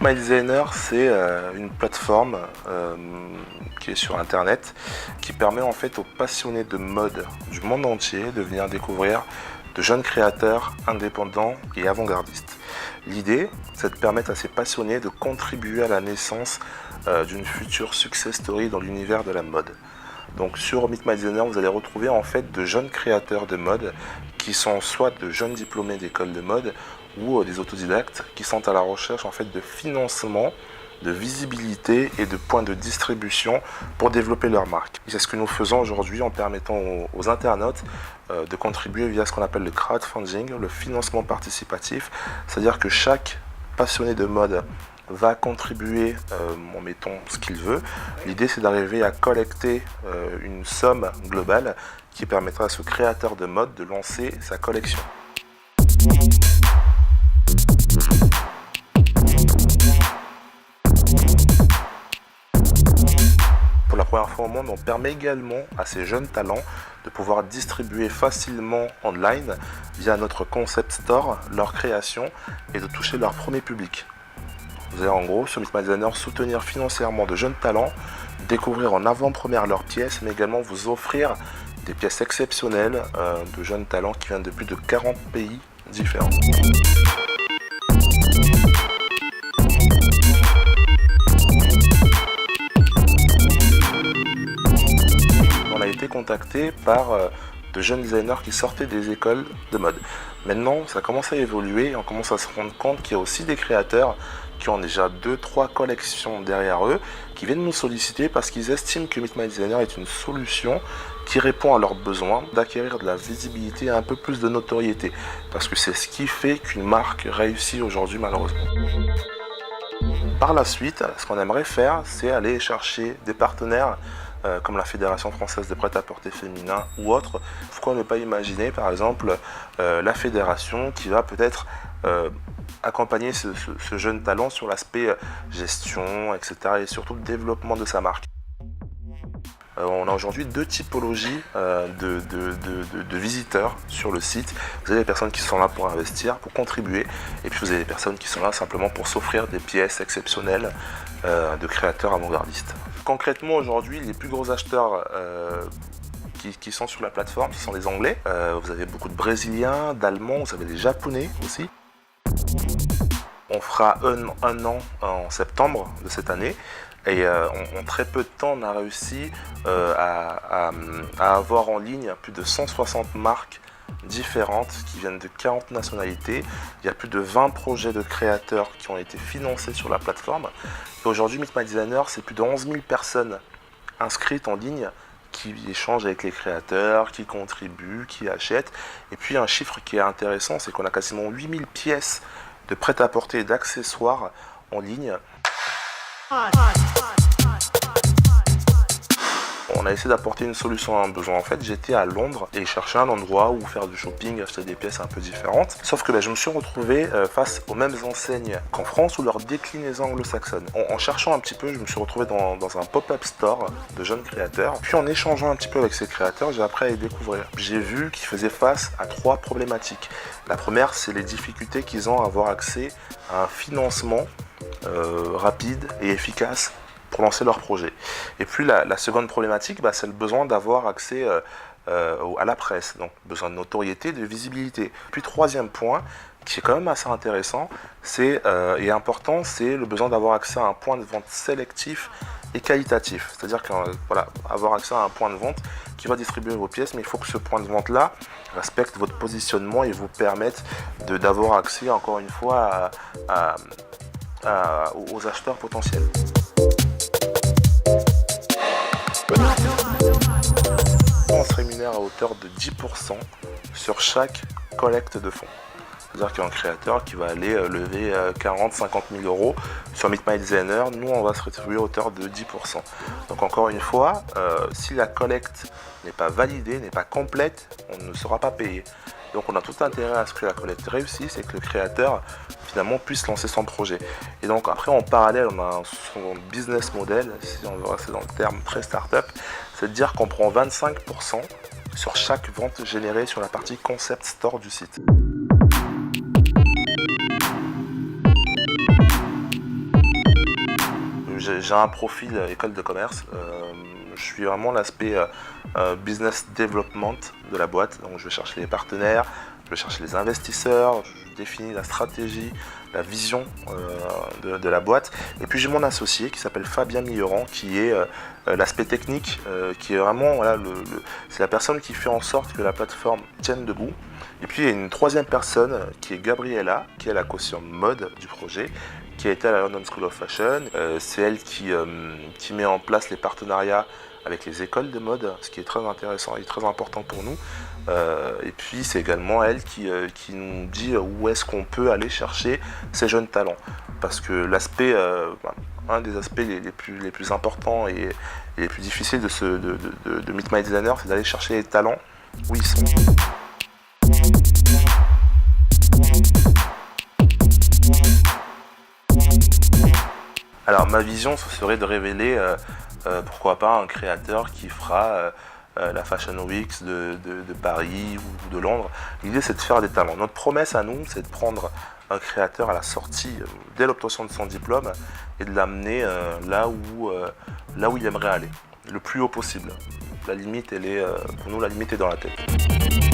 My Designer, c'est une plateforme qui est sur internet qui permet en fait aux passionnés de mode du monde entier de venir découvrir de jeunes créateurs indépendants et avant-gardistes. L'idée, c'est de permettre à ces passionnés de contribuer à la naissance d'une future success story dans l'univers de la mode. Donc sur Meet My Designer, vous allez retrouver en fait de jeunes créateurs de mode qui sont soit de jeunes diplômés d'école de mode ou des autodidactes qui sont à la recherche en fait de financement, de visibilité et de points de distribution pour développer leur marque. Et c'est ce que nous faisons aujourd'hui en permettant aux internautes de contribuer via ce qu'on appelle le crowdfunding, le financement participatif, c'est-à-dire que chaque passionné de mode va contribuer en mettant ce qu'il veut. L'idée, c'est d'arriver à collecter une somme globale qui permettra à ce créateur de mode de lancer sa collection. Pour la première fois au monde, on permet également à ces jeunes talents de pouvoir distribuer facilement online via notre concept store leur création et de toucher leur premier public. Vous allez en gros sur Meet My Designer soutenir financièrement de jeunes talents, découvrir en avant-première leurs pièces, mais également vous offrir des pièces exceptionnelles de jeunes talents qui viennent de plus de 40 pays différents. On a été contacté par de jeunes designers qui sortaient des écoles de mode. Maintenant, ça commence à évoluer et on commence à se rendre compte qu'il y a aussi des créateurs qui ont déjà 2-3 collections derrière eux, qui viennent nous solliciter parce qu'ils estiment que Meet My Designer est une solution qui répond à leurs besoins d'acquérir de la visibilité et un peu plus de notoriété. Parce que c'est ce qui fait qu'une marque réussit aujourd'hui malheureusement. Par la suite, ce qu'on aimerait faire, c'est aller chercher des partenaires comme la Fédération Française de Prêt-à-Porter Féminin ou autre. Pourquoi ne pas imaginer par exemple la fédération qui va peut-être accompagner ce jeune talent sur l'aspect gestion, etc. et surtout le développement de sa marque. On a aujourd'hui deux typologies de visiteurs sur le site. Vous avez les personnes qui sont là pour investir, pour contribuer, et puis vous avez les personnes qui sont là simplement pour s'offrir des pièces exceptionnelles de créateurs avant-gardistes. Concrètement aujourd'hui, les plus gros acheteurs qui sont sur la plateforme, ce sont des Anglais. Vous avez beaucoup de Brésiliens, d'Allemands, vous avez des Japonais aussi. On fera un an en septembre de cette année et en très peu de temps on a réussi à avoir en ligne plus de 160 marques différentes qui viennent de 40 nationalités. Il y a plus de 20 projets de créateurs qui ont été financés sur la plateforme. Et aujourd'hui Meet My Designer, c'est plus de 11 000 personnes inscrites en ligne qui échangent avec les créateurs, qui contribuent, qui achètent. Et puis un chiffre qui est intéressant, c'est qu'on a quasiment 8000 pièces de prêt-à-porter et d'accessoires en ligne. On a essayé d'apporter une solution à un besoin. En fait, j'étais à Londres et cherchais un endroit où faire du shopping, acheter des pièces un peu différentes. Sauf que je me suis retrouvé face aux mêmes enseignes qu'en France ou leur déclinaison anglo-saxonne. En cherchant un petit peu, je me suis retrouvé dans un pop-up store de jeunes créateurs. Puis en échangeant un petit peu avec ces créateurs, j'ai appris à les découvrir. J'ai vu qu'ils faisaient face à 3 problématiques. La première, c'est les difficultés qu'ils ont à avoir accès à un financement rapide et efficace pour lancer leur projet. Et puis la seconde problématique, c'est le besoin d'avoir accès à la presse, donc besoin de notoriété, de visibilité. Puis troisième point, qui est quand même assez intéressant et important, c'est le besoin d'avoir accès à un point de vente sélectif et qualitatif. C'est-à-dire avoir accès à un point de vente qui va distribuer vos pièces, mais il faut que ce point de vente-là respecte votre positionnement et vous permette d'avoir accès, encore une fois, aux acheteurs potentiels. On se rémunère à hauteur de 10% sur chaque collecte de fonds. C'est-à-dire qu'il y a un créateur qui va aller lever 40-50 000 euros sur Meet My Designer. Nous, on va se rétribuer à hauteur de 10%. Donc encore une fois, si la collecte n'est pas validée, n'est pas complète, on ne sera pas payé. Donc on a tout intérêt à ce que la collecte réussisse et que le créateur finalement puisse lancer son projet. Et donc après en parallèle on a son business model, si on veut rester dans le terme très start-up, c'est de dire qu'on prend 25% sur chaque vente générée sur la partie concept store du site. j'ai un profil école de commerce. Je suis vraiment l'aspect business development de la boîte. Donc je vais chercher les partenaires, je vais chercher les investisseurs, je définis la stratégie, la vision de la boîte. Et puis j'ai mon associé qui s'appelle Fabien Milleran, qui est l'aspect technique, qui est vraiment c'est la personne qui fait en sorte que la plateforme tienne debout. Et puis il y a une troisième personne qui est Gabriella, qui est la caution mode du projet, qui a été à la London School of Fashion. C'est elle qui met en place les partenariats avec les écoles de mode, ce qui est très intéressant et très important pour nous. Et puis c'est également elle qui nous dit où est-ce qu'on peut aller chercher ces jeunes talents. Parce que l'aspect, un des aspects les plus importants et les plus difficiles de Meet My Designer, c'est d'aller chercher les talents où ils sont. Alors ma vision, ce serait de révéler, pourquoi pas, un créateur qui fera la Fashion Week de Paris ou de Londres. L'idée, c'est de faire des talents. Notre promesse à nous, c'est de prendre un créateur à la sortie, dès l'obtention de son diplôme, et de l'amener là où il aimerait aller, le plus haut possible. La limite, pour nous, la limite est dans la tête.